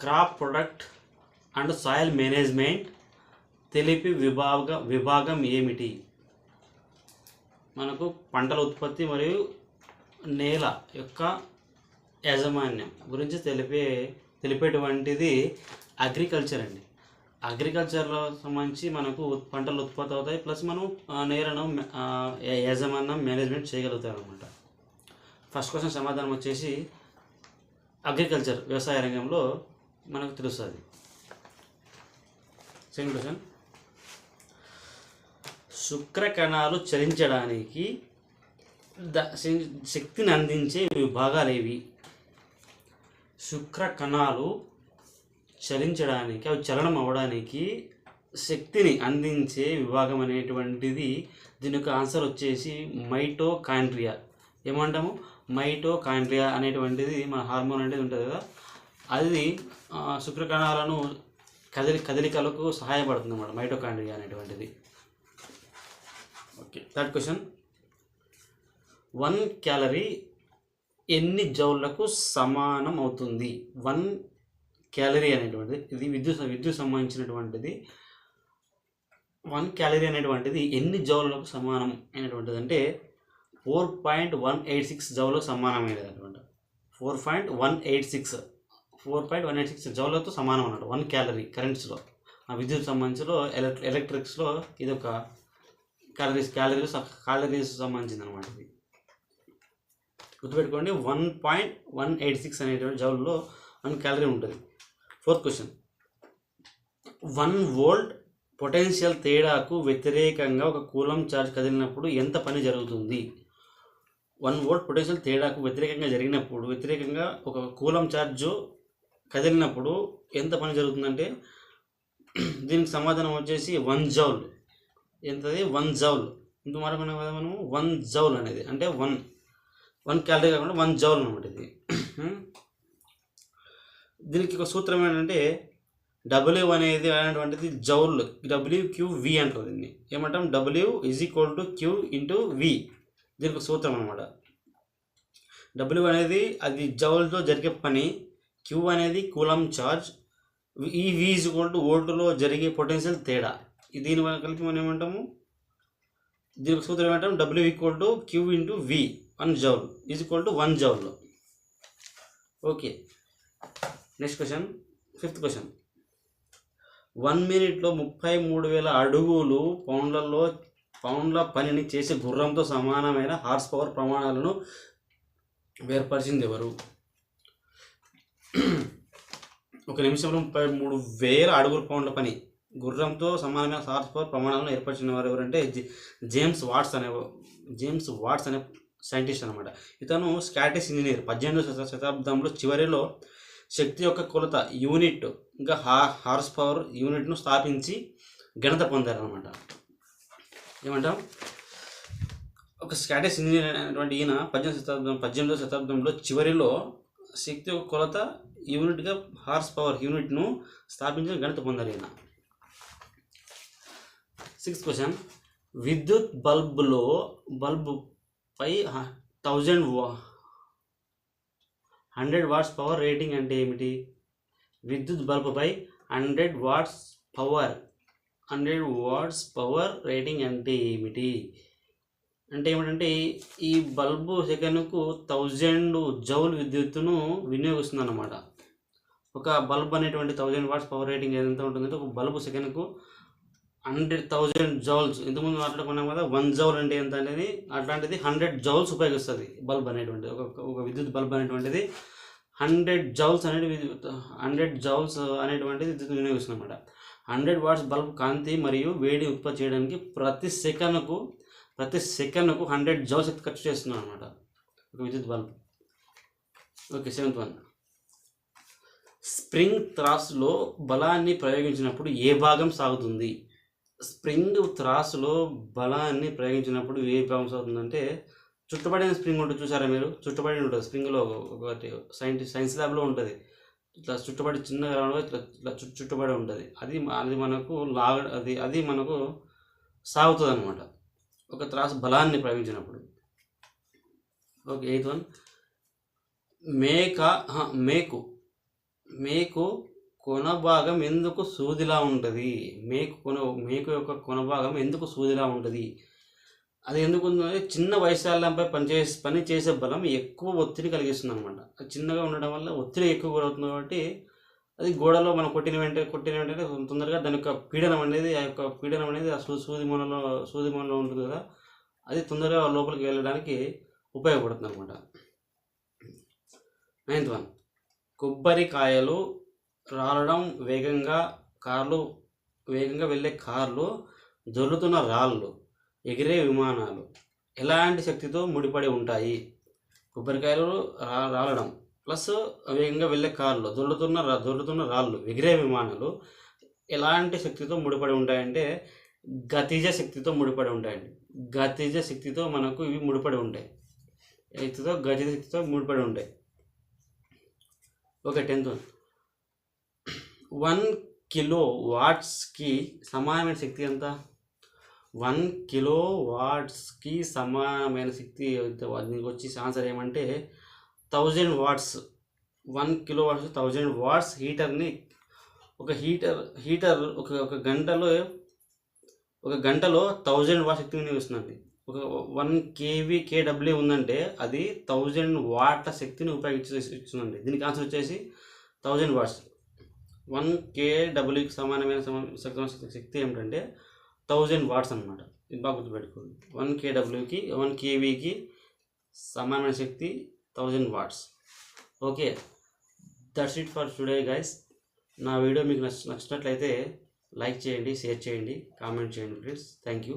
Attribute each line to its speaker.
Speaker 1: Crop product and soil management తెలిపి విభాగం ఏమిటి? మనకు పంటల ఉత్పత్తి మరియు నేల యొక్క యాజమాన్యం గురించి తెలిపేటువంటిది అగ్రికల్చర్ అండి. అగ్రికల్చర్లో సంబంధించి మనకు పంటలు ఉత్పత్తి అవుతాయి, ప్లస్ మనం నేలను యాజమాన్యం మేనేజ్మెంట్ చేయగలుగుతాం అనమాట. ఫస్ట్ క్వశ్చన్ సమాధానం వచ్చేసి అగ్రికల్చర్, వ్యవసాయ రంగంలో మనకు తెలుస్తుంది. సెకండ్ క్వశ్చన్, శుక్ర కణాలు చలించడానికి శక్తిని అందించే విభాగాలు ఏవి? శుక్ర కణాలు చలించడానికి, అవి చలనం అవ్వడానికి శక్తిని అందించే విభాగం అనేటువంటిది, దీని యొక్క ఆన్సర్ వచ్చేసి మైటోకాండ్రియా. ఏమంటాము? మైటోకాండ్రియా అనేటువంటిది మన హార్మోన్ అనేది ఉంటుంది కదా, అది శుక్రకణాలను కదలికలకు సహాయపడుతుంది అన్నమాట, మైటోకాండ్రియా అనేటువంటిది. ఓకే, థర్డ్ క్వశ్చన్, 1 క్యాలరీ ఎన్ని జౌళ్లకు సమానం అవుతుంది? 1 క్యాలరీ అనేటువంటిది, ఇది విద్యుత్ సంబంధించినటువంటిది. 1 క్యాలరీ అనేటువంటిది ఎన్ని జౌళ్లకు సమానం అయినటువంటిది అంటే 4.186 జౌలకు సమానమైనది అనమాట. 4.186 జౌలతో సమానం అన్నమాట 1 క్యాలరీ కరెంట్స్లో. విద్యుత్ సంబంధించిలో ఎలక్ట్రిక్స్లో ఇది ఒక క్యాలరీస్ సంబంధించింది అనమాట. ఇది గుర్తుపెట్టుకోండి, 1.186 అనేటువంటి జౌల్లో 1 క్యాలరీ ఉంటుంది. ఫోర్త్ క్వశ్చన్, 1 వోల్ట్ పొటెన్షియల్ తేడాకు వ్యతిరేకంగా ఒక కూలం ఛార్జ్ కదిలినప్పుడు ఎంత పని జరుగుతుంది? 1 వోల్ట్ పొటెన్షియల్ తేడాకు వ్యతిరేకంగా ఒక కూలం ఛార్జ్ కదిలినప్పుడు ఎంత పని జరుగుతుందంటే దీనికి సమాధానం వచ్చేసి 1 జౌల్. ఎంతది? 1 జౌల్. ఇంత మారుకున్నాం కదా మనము, 1 జౌల్ అనేది అంటే 1 క్యాలరీ కాకుండా 1 జౌల్ అనమాట ఇది. దీనికి ఒక సూత్రం ఏంటంటే W అనేది అనేటువంటిది జౌల్, WQV అంటారు దీన్ని. ఏమంటాం? W = Q × V. దీనికి ఒక సూత్రం అనమాట. W అనేది అది జౌల్తో జరిగే పని, Q అనేది కూలం ఛార్జ్, ఈ V = వోల్ట్లో జరిగే పొటెన్షియల్ తేడా. దీని కలిపి మనం ఏమంటాము? దీనికి సూత్రం ఏమంటాం? W = Q × V, 1 joule = 1 joule. Okay, next question, fifth question, 1 మినిట్లో 33,000 అడుగులు పౌండ్ల పనిని చేసే గుర్రంతో సమానమైన హార్స్ పవర్ ప్రమాణాలను ఏర్పరిచింది ఎవరు? 1 నిమిషంలో 33,000 అడుగుల పౌండ్ల పని గుర్రంతో సమానమైన హార్స్ పవర్ ప్రమాణాలను ఏర్పరిచిన వారు ఎవరంటే జేమ్స్ వాట్స్ అనే సైంటిస్ట్ అనమాట. ఇతను స్కాటిష్ ఇంజనీర్. 18వ శతాబ్దంలో చివరిలో శక్తి యొక్క కొలత యూనిట్, ఇంకా హార్స్ పవర్ యూనిట్ను స్థాపించి ఘనత పొందారనమాట. ఏమంటాం? ఒక స్కాటిష్ ఇంజనీర్ అనేటువంటి ఈయన 18వ శతాబ్దంలో చివరిలో శక్తి యొక్క కొలత యూనిట్గా హార్స్ పవర్ యూనిట్ను స్థాపించిన ఘనత పొందారు ఈయన. 6th క్వశ్చన్, విద్యుత్ బల్బుపై 100 వాట్స్ పవర్ రేటింగ్ అంటే ఏమిటి? విద్యుత్ బల్బుపై 100 వాట్స్ పవర్ రేటింగ్ అంటే ఏమిటి? అంటే ఏమిటంటే ఈ బల్బు సెకనుకు 1000 జౌల్ విద్యుత్తును వినియోగిస్తుంది అన్నమాట. ఒక బల్బ్ అనేటువంటి 1000 వాట్స్ పవర్ రేటింగ్ ఎంత ఉంటుందంటే ఒక బల్బు సెకనుకు 100,000 జౌల్స్. ఇంతకుముందు మాట్లాడుకున్నాం కదా 1 జౌల్ అంటే ఎంత అనేది, అట్లాంటిది 100 జౌల్స్ ఉపయోగిస్తుంది బల్బ్ అనేటువంటిది. ఒక విద్యుత్ బల్బ్ అనేటువంటిది 100 జౌల్స్ అనేటువంటిది విద్యుత్ వినియోగిస్తుంది అనమాట. 100 వాట్స్ బల్బ్ కాంతి మరియు వేడి ఉత్పత్తి చేయడానికి ప్రతి సెకనుకు 100 జౌల్స్ శక్తి ఖర్చు చేస్తున్నాం అనమాట ఒక విద్యుత్ bulb. Okay, 7th one, spring త్రాసులో బలాన్ని ప్రయోగించినప్పుడు ఏ భాగం సాగుతుంది? స్ప్రింగ్ త్రాసులో బలాన్ని ప్రయోగించినప్పుడు ఏ భాగం సాగుతుందంటే చుట్టుపడిన స్ప్రింగ్ ఉంటుంది, చూసారా మీరు? చుట్టుపడి ఉంటుంది స్ప్రింగ్లో. ఒకటి సైన్స్ ల్యాబ్లో ఉంటుంది, ఇట్లా చుట్టుపడి చిన్నగా ఇట్లా చుట్టుపడి ఉంటుంది. అది మనకు అది మనకు సాగుతుంది అనమాట ఒక త్రాసు బలాన్ని ప్రయోగించినప్పుడు. ఓకే, 8th వన్, మేకు కొన భాగం ఎందుకు సూదిలా ఉంటుంది? మేకు యొక్క కొన భాగం ఎందుకు సూదిలా ఉంటుంది? అది ఎందుకు ఉందంటే చిన్న వైశాల్యంపై పని చేసే బలం ఎక్కువ ఒత్తిడి కలిగిస్తుంది అనమాట. అది చిన్నగా ఉండడం వల్ల ఒత్తిడి ఎక్కువ గురవుతుంది కాబట్టి అది గోడలో మనం కొట్టిన వెంటనే తొందరగా దాని యొక్క పీడనం అనేది ఆ సూది మూలలో ఉంటుంది కదా, అది తొందరగా లోపలికి వెళ్ళడానికి ఉపయోగపడుతుంది అనమాట. 9th వన్, కొబ్బరికాయలు రాలడం వేగంగా వెళ్ళే కార్లు, దొర్లుతున్న రాళ్ళు, ఎగిరే విమానాలు ఎలాంటి శక్తితో ముడిపడి ఉంటాయి? కొబ్బరికాయలు రాలడం ప్లస్ వేగంగా వెళ్ళే కార్లు, దొర్లుతున్న రాళ్ళు, ఎగిరే విమానాలు ఎలాంటి శక్తితో ముడిపడి ఉంటాయంటే గతిజ శక్తితో ముడిపడి ఉంటాయండి. గతిజ శక్తితో మనకు ఇవి ముడిపడి ఉంటాయి. గతిజ శక్తితో ముడిపడి ఉంటాయి. ఓకే. 10th వన్, 1 కిలో వాట్స్కి సమానమైన శక్తి ఎంత? 1 కిలో వాట్స్కి సమానమైన శక్తి దీనికి వచ్చి ఆన్సర్ ఏమంటే 1000 వాట్స్. 1 kilo watts 1000 watts. హీటర్ని ఒక గంటలో 1000 వాట్ శక్తిని వినియోగిస్తుందండి. ఒక 1 kW ఉందంటే అది 1000 వాట్ల శక్తిని ఉపయోగిస్తుందండి. దీనికి ఆన్సర్ వచ్చేసి 1000 వాట్స్. 1 kWకి సమానమైన శక్తి ఏమిటంటే 1000 వాట్స్ అనమాట. ఇది బాగా గుర్తుపెట్టుకోండి. 1 kVకి సమానమైన శక్తి 1000 watts. Okay, that's it for today guys. నా వీడియో మీకు నచ్చినట్లయితే లైక్ చేయండి, షేర్ చేయండి, కామెంట్ చేయండి ప్లీజ్. Thank you.